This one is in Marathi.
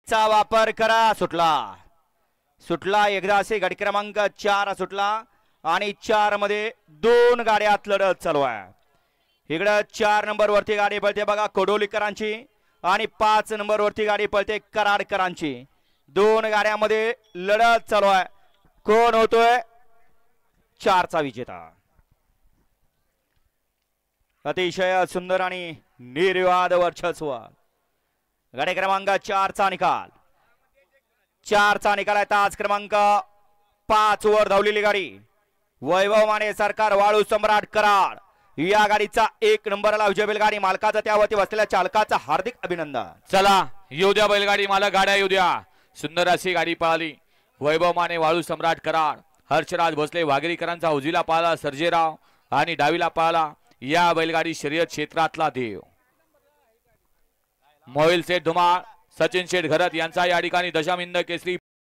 चा वापर करा. सुटला सुटला एकदा असे गाडी क्रमांक 4 सुटला आणि 4 मध्ये 2 गाड्यात लढत चालू आहे. इकडे 4 नंबर वरती गाडी पळते बघा कोडोलीकरांची आणि 5 नंबर वरती गाडी पळते कराडकरांची. 2 गाड्यामध्ये लढत चालू आहे. कोण होतोय 4 चा विजेता. अतिशय सुंदर आणि निर्विवाद वर्चस्व. गाडी क्रमांक 4 चा निकाल. 4 चा निकाल आहे. तास क्रमांक 5 वर धावलेली गाडी वैभव माने सरकार वाळू सम्राट कराड या गाडीचा 1 नंबरला विजय बैलगाडी मालकाचा त्यावरती बसलेल्या चालकाचा हार्दिक अभिनंदन. चला येऊ द्या बैलगाडी मालक गाड्या येऊ द्या. सुंदर अशी गाडी पळाली. वैभव माने वाळू सम्राट कराड हर्षराज भोसले वाघेरीकरांचा उजवीला पळाला सर्जेराव आणि डावीला पळाला या बैलगाडी शर्यत क्षेत्रातला देव मोहिल शेठ धुमाळ सचिन शेठ घरत यांचा या ठिकाणी दशामिंद केसरी